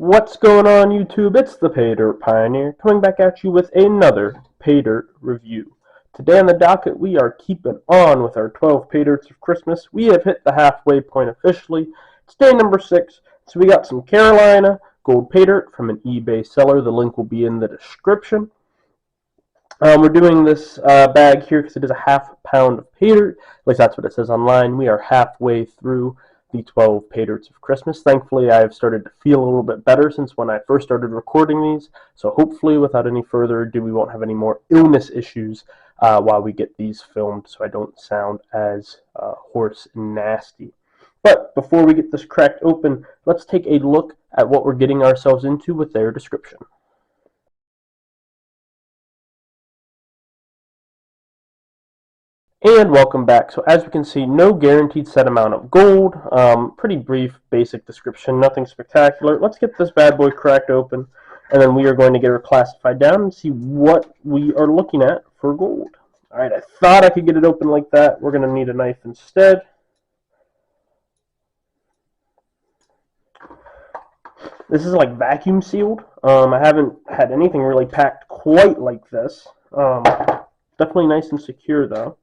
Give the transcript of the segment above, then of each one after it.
What's going on YouTube? It's the Paydirt Pioneer coming back at you with another Paydirt review. Today on the docket we are keeping on with our 12 Paydirts of Christmas. We have hit the halfway point officially. It's day number 6, so we got some Carolina Gold Paydirt from an eBay seller. The link will be in the description. We're doing this bag here because it is a half pound of Paydirt. At least that's what it says online. We are halfway through the 12 Paydirts of Christmas. Thankfully, I have started to feel a little bit better since when I first started recording these. So hopefully, without any further ado, we won't have any more illness issues while we get these filmed, so I don't sound as hoarse and nasty. But before we get this cracked open, let's take a look at what we're getting ourselves into with their description. And welcome back. So as we can see, no guaranteed set amount of gold. Pretty brief, basic description, nothing spectacular. Let's get this bad boy cracked open, and then we are going to get her classified down and see what we are looking at for gold. Alright, I thought I could get it open like that. We're going to need a knife instead. This is like vacuum sealed. I haven't had anything really packed quite like this. Definitely nice and secure though.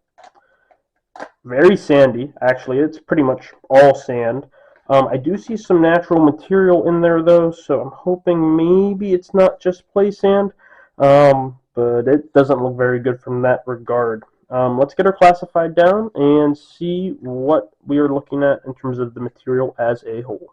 Very sandy, actually. It's pretty much all sand. I do see some natural material in there, though, so I'm hoping maybe it's not just play sand, but it doesn't look very good from that regard. Let's get her classified down and see what we are looking at in terms of the material as a whole.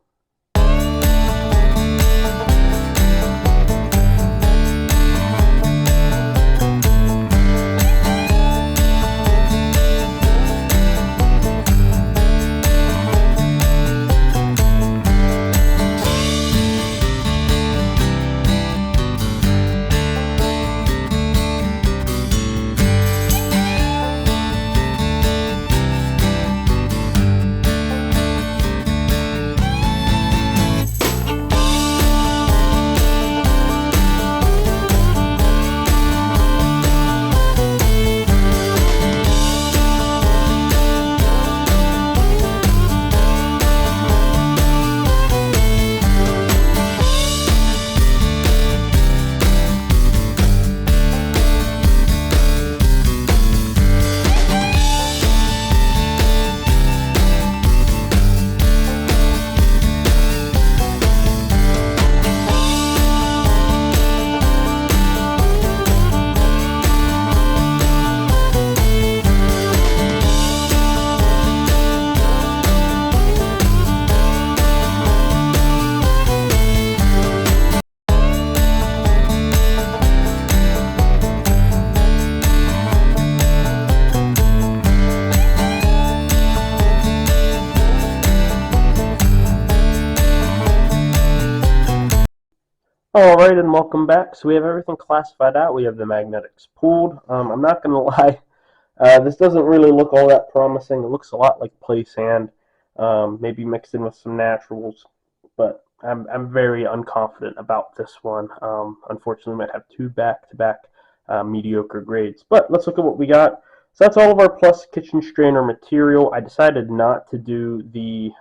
Alright, and welcome back. So we have everything classified out. We have the magnetics pulled. I'm not going to lie, this doesn't really look all that promising. It looks a lot like play sand, maybe mixed in with some naturals, but I'm very unconfident about this one. Unfortunately, we might have two back-to-back mediocre grades. But let's look at what we got. So that's all of our plus kitchen strainer material. I decided not to do the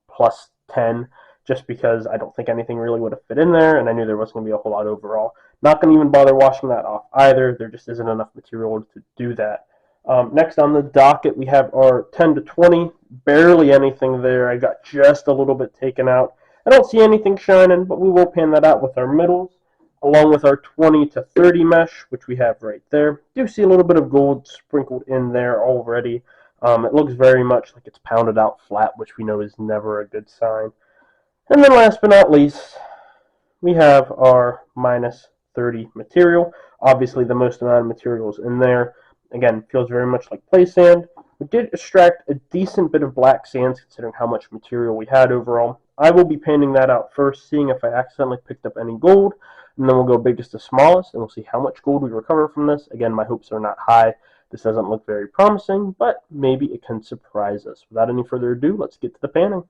plus 10 just because I don't think anything really would have fit in there, and I knew there wasn't going to be a whole lot overall. Not going to even bother washing that off either. There just isn't enough material to do that. Next on the docket, we have our 10 to 20. Barely anything there. I got just a little bit taken out. I don't see anything shining, but we will pan that out with our middles, along with our 20 to 30 mesh, which we have right there. Do see a little bit of gold sprinkled in there already. It looks very much like it's pounded out flat, which we know is never a good sign. And then last but not least, we have our minus 30 material. Obviously the most amount of materials in there. Again, feels very much like play sand. We did extract a decent bit of black sands considering how much material we had overall. I will be painting that out first, seeing if I accidentally picked up any gold, and then we'll go biggest to smallest, and we'll see how much gold we recover from this. Again, my hopes are not high. This doesn't look very promising, but maybe it can surprise us. Without any further ado, let's get to the panning.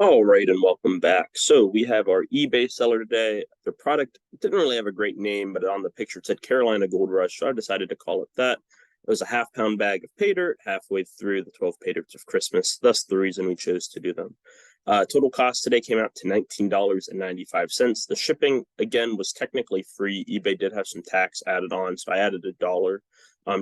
All right, and welcome back. So we have our eBay seller today. The product didn't really have a great name, but on the picture it said Carolina Gold Rush, so I decided to call it that. It was a half-pound bag of pay dirt halfway through the 12 pay dirts of Christmas. Thus the reason we chose to do them. Total cost today came out to $19.95. The shipping, again, was technically free. eBay did have some tax added on, so I added $1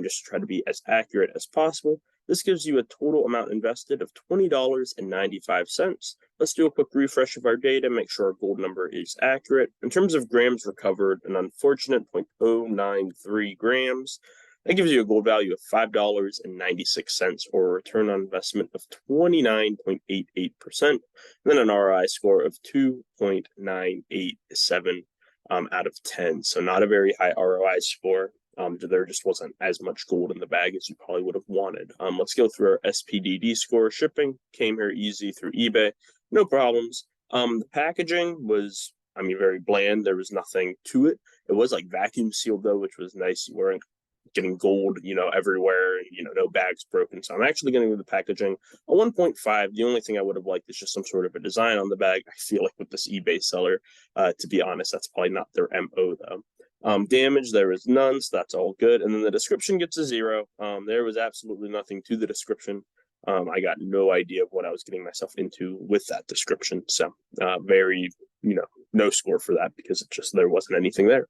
just to try to be as accurate as possible. This gives you a total amount invested of $20.95. Let's do a quick refresh of our data, make sure our gold number is accurate. In terms of grams recovered, an unfortunate 0.093 grams. That gives you a gold value of $5.96 or a return on investment of 29.88%, and then an ROI score of 2.987 out of 10. So not a very high ROI score. There just wasn't as much gold in the bag as you probably would have wanted. Let's go through our SPDD score. Shipping came here easy through eBay, no problems. The packaging was, very bland. There was nothing to it. It was like vacuum sealed though, which was nice. You weren't getting gold, everywhere, no bags broken. So I'm actually getting with the packaging a 1.5. The only thing I would have liked is just some sort of a design on the bag. I feel like with this eBay seller, to be honest, that's probably not their MO though. Damage, there is none, so that's all good. And then the description gets a 0. There was absolutely nothing to the description. I got no idea of what I was getting myself into with that description. So very, no score for that because there wasn't anything there.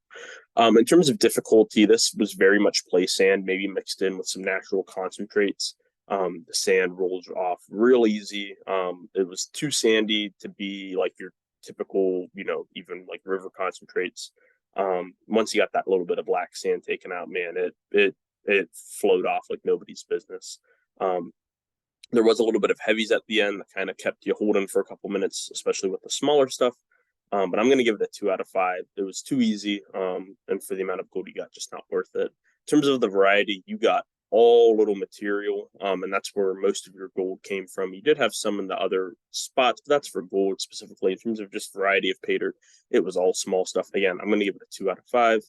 In terms of difficulty, this was very much play sand, maybe mixed in with some natural concentrates. The sand rolls off real easy. It was too sandy to be like your typical, even like river concentrates. Once you got that little bit of black sand taken out, man, it flowed off like nobody's business. There was a little bit of heavies at the end that kind of kept you holding for a couple minutes, especially with the smaller stuff. But I'm going to give it a 2 out of 5. It was too easy, and for the amount of gold you got, just not worth it. In terms of the variety, you got all little material, and that's where most of your gold came from. You did have some in the other spots, but that's for gold specifically. In terms of just variety of pay dirt, it was all small stuff. Again, I'm going to give it a 2 out of 5. In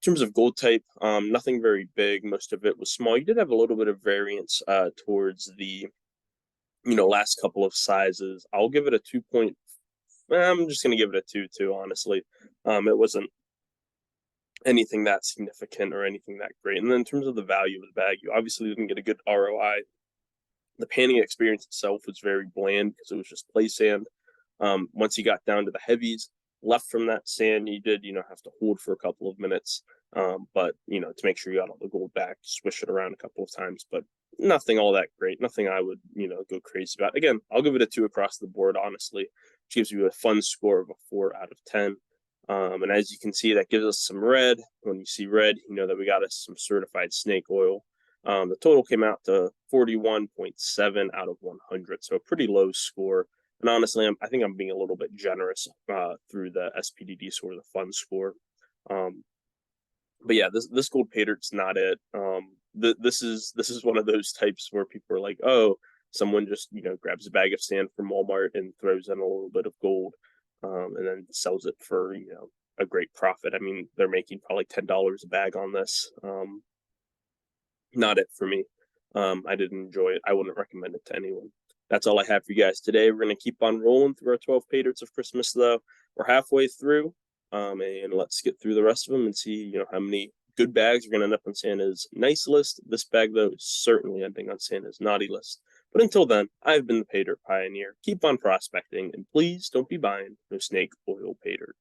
terms of gold type, nothing very big. Most of it was small. You did have a little bit of variance towards the last couple of sizes. I'll give it a 2. I'm just going to give it a 2 too, honestly. It wasn't anything that significant or anything that great. And then in terms of the value of the bag, you obviously didn't get a good ROI. The panning experience itself was very bland because it was just play sand. Once you got down to the heavies, left from that sand, you did, have to hold for a couple of minutes. But, to make sure you got all the gold back, swish it around a couple of times. But nothing all that great. Nothing I would, go crazy about. Again, I'll give it a 2 across the board, honestly, which gives you a fun score of a 4 out of 10. And as you can see, that gives us some red. When you see red, you know that we got us some certified snake oil. The total came out to 41.7 out of 100, so a pretty low score. And honestly, I think I'm being a little bit generous through the SPDD score, the fun score. But yeah, this Gold Paydirt's not it. This is one of those types where people are like, oh, someone just grabs a bag of sand from Walmart and throws in a little bit of gold, and then sells it for a great profit. They're making probably $10 a bag on this. Not it for me. I didn't enjoy it. I wouldn't recommend it to anyone. That's all I have for you guys today. We're going to keep on rolling through our 12 Paydirts of Christmas, though. We're halfway through, and let's get through the rest of them and see, how many good bags are going to end up on Santa's nice list. This bag, though, is certainly ending on Santa's naughty list. But until then, I've been the Paydirt Pioneer. Keep on prospecting, and please don't be buying no snake oil Paydirt.